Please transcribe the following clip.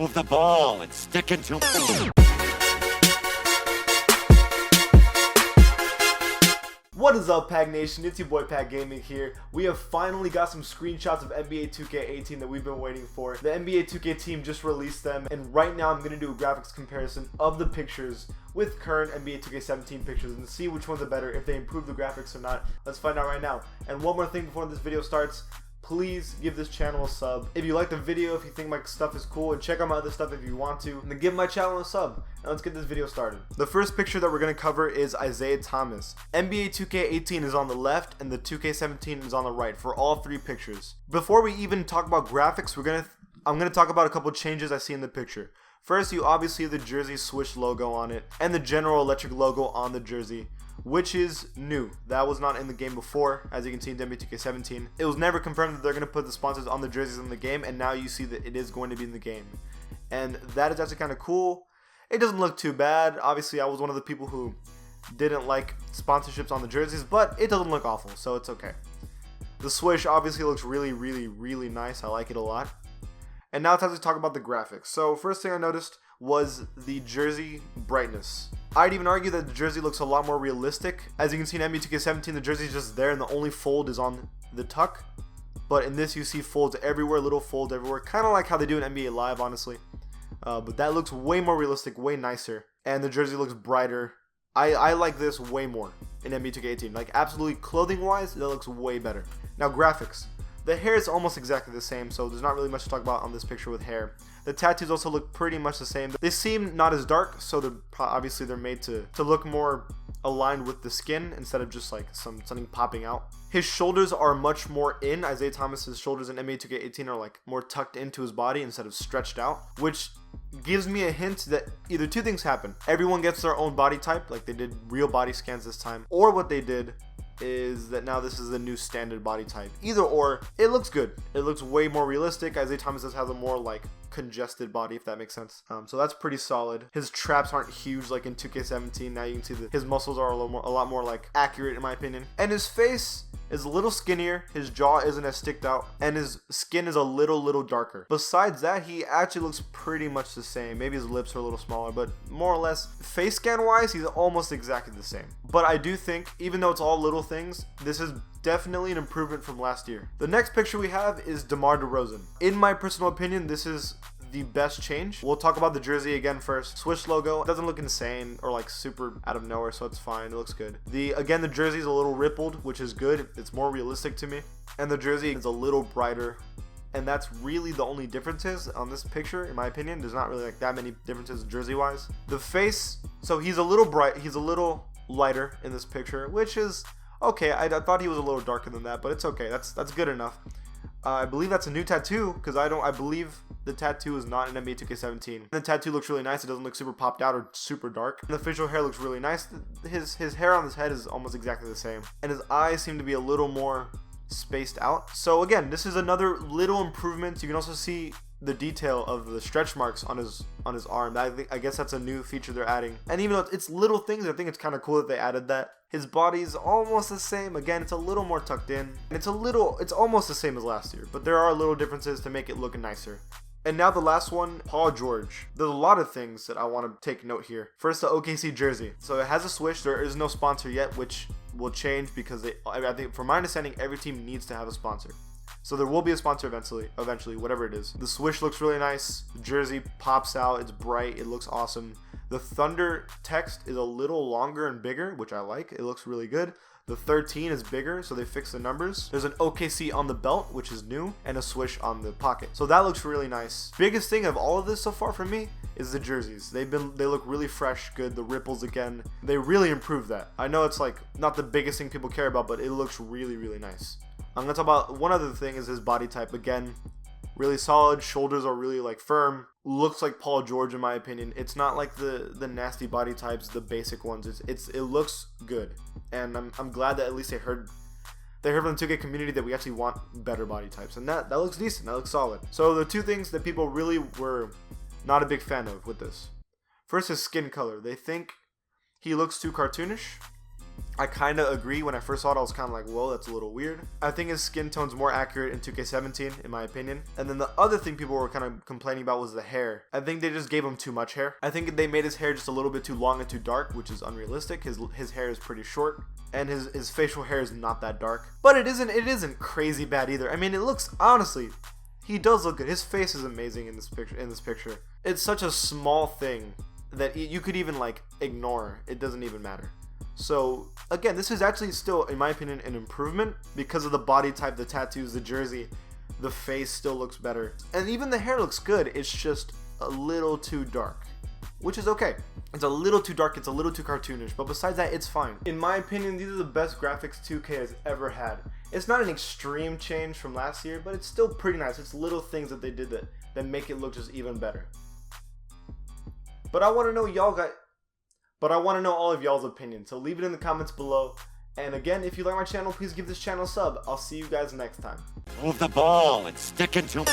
move the ball and stick into. What is up, Pack Nation? It's your boy Pack Gaming here. We have finally got some screenshots of NBA 2K18 that we've been waiting for. The NBA 2K team just released them, and right now I'm going to do a graphics comparison of the pictures with current NBA 2K17 pictures and see which ones are better, if they improve the graphics or not. Let's find out right now. And one more thing before this video starts. Please give this channel a sub if you like the video, if you think my stuff is cool, and check out my other stuff if you want to, and then give my channel a sub. Now let's get this video started. The first picture that we're going to cover is Isaiah Thomas. NBA 2K18 is on the left and the 2K17 is on the right for all three pictures. Before we even talk about graphics, I'm going to talk about a couple changes I see in the picture. First, you obviously have the jersey swoosh logo on it and the General Electric logo on the jersey, which is new. That was not in the game before, as you can see in NBA 2K17. It was never confirmed that they're going to put the sponsors on the jerseys in the game, and now you see that it is going to be in the game. And that is actually kind of cool. It doesn't look too bad. Obviously, I was one of the people who didn't like sponsorships on the jerseys, but it doesn't look awful, so it's okay. The swoosh obviously looks really, really, really nice. I like it a lot. And now it's time to talk about the graphics. So first thing I noticed was the jersey brightness. I'd even argue that the jersey looks a lot more realistic. As you can see in NBA 2K17, the jersey is just there and the only fold is on the tuck. But in this you see folds everywhere, little folds everywhere. Kind of like how they do in NBA Live, honestly. But that looks way more realistic, way nicer. And the jersey looks brighter. I like this way more in NBA 2K18. Like absolutely clothing wise, that looks way better. Now graphics. The hair is almost exactly the same, so there's not really much to talk about on this picture with hair. The tattoos also look pretty much the same. They seem not as dark, so obviously they're made to look more aligned with the skin instead of just like something popping out. His shoulders are much more in. Isaiah Thomas's shoulders in NBA 2K18 are like more tucked into his body instead of stretched out, which gives me a hint that either two things happen. Everyone gets their own body type, like they did real body scans this time, or what they did is that now this is the new standard body type. Either or, it looks good. It looks way more realistic. Isaiah Thomas does have a more like congested body, if that makes sense. So that's pretty solid. His traps aren't huge like in 2K17. Now you can see that his muscles are a lot more like accurate in my opinion. And his face is a little skinnier, his jaw isn't as sticked out, and his skin is a little darker. Besides that, he actually looks pretty much the same. Maybe his lips are a little smaller, but more or less, face scan wise, he's almost exactly the same. But I do think, even though it's all little things, this is definitely an improvement from last year. The next picture we have is DeMar DeRozan. In my personal opinion, this is the best change. We'll talk about the jersey again first. Swoosh logo doesn't look insane or like super out of nowhere, so it's fine. It looks good. Again, the jersey is a little rippled, which is good. It's more realistic to me. And the jersey is a little brighter. And that's really the only differences on this picture, in my opinion. There's not really like that many differences jersey wise. The face, so he's a little bright, he's a little lighter in this picture, which is okay. I thought he was a little darker than that, but it's okay. That's good enough. I believe that's a new tattoo because I believe the tattoo is not in NBA 2K17. The tattoo looks really nice. It doesn't look super popped out or super dark. And the facial hair looks really nice. His hair on his head is almost exactly the same. And his eyes seem to be a little more spaced out. So again, this is another little improvement. You can also see the detail of the stretch marks on his arm. I guess that's a new feature they're adding. And even though it's little things, I think it's kind of cool that they added that. His body's almost the same. Again, it's a little more tucked in. And it's almost the same as last year, but there are little differences to make it look nicer. And now the last one, Paul George. There's a lot of things that I want to take note here. First, the OKC jersey. So it has a swoosh. There is no sponsor yet, which will change because I think, from my understanding, every team needs to have a sponsor. So there will be a sponsor eventually, whatever it is. The swoosh looks really nice. The jersey pops out. It's bright. It looks awesome. The Thunder text is a little longer and bigger, which I like. It looks really good. The 13 is bigger, so they fixed the numbers. There's an OKC on the belt, which is new, and a swoosh on the pocket. So that looks really nice. Biggest thing of all of this so far for me is the jerseys. They look really fresh, good. The ripples again, they really improved that. I know it's like not the biggest thing people care about, but it looks really, really nice. I'm gonna talk about one other thing is his body type. Again, really solid. Shoulders are really like firm. Looks like Paul George in my opinion. It's not like the nasty body types, the basic ones. It looks good, and I'm glad that at least they heard from the 2K community that we actually want better body types, and that looks decent. That looks solid. So the two things that people really were not a big fan of with this. First, his skin color. They think he looks too cartoonish, I kind of agree. When I first saw it, I was kind of like, whoa, that's a little weird. I think his skin tone's more accurate in 2K17, in my opinion. And then the other thing people were kind of complaining about was the hair. I think they just gave him too much hair. I think they made his hair just a little bit too long and too dark, which is unrealistic. His hair is pretty short, and his facial hair is not that dark. But it isn't crazy bad either. I mean, it looks, honestly, he does look good. His face is amazing in this picture. It's such a small thing that you could even like ignore. It doesn't even matter. So again, this is actually still, in my opinion, an improvement because of the body type, the tattoos, the jersey. The face still looks better, and even the hair looks good. It's just a little too dark, which is okay. It's a little too dark, it's a little too cartoonish, but besides that, it's fine. In my opinion, these are the best graphics 2K has ever had. It's not an extreme change from last year, but it's still pretty nice. It's little things that they did that make it look just even better. But I want to know all of y'all's opinions, so leave it in the comments below. And again, if you like my channel, please give this channel a sub. I'll see you guys next time. Move the ball and stick into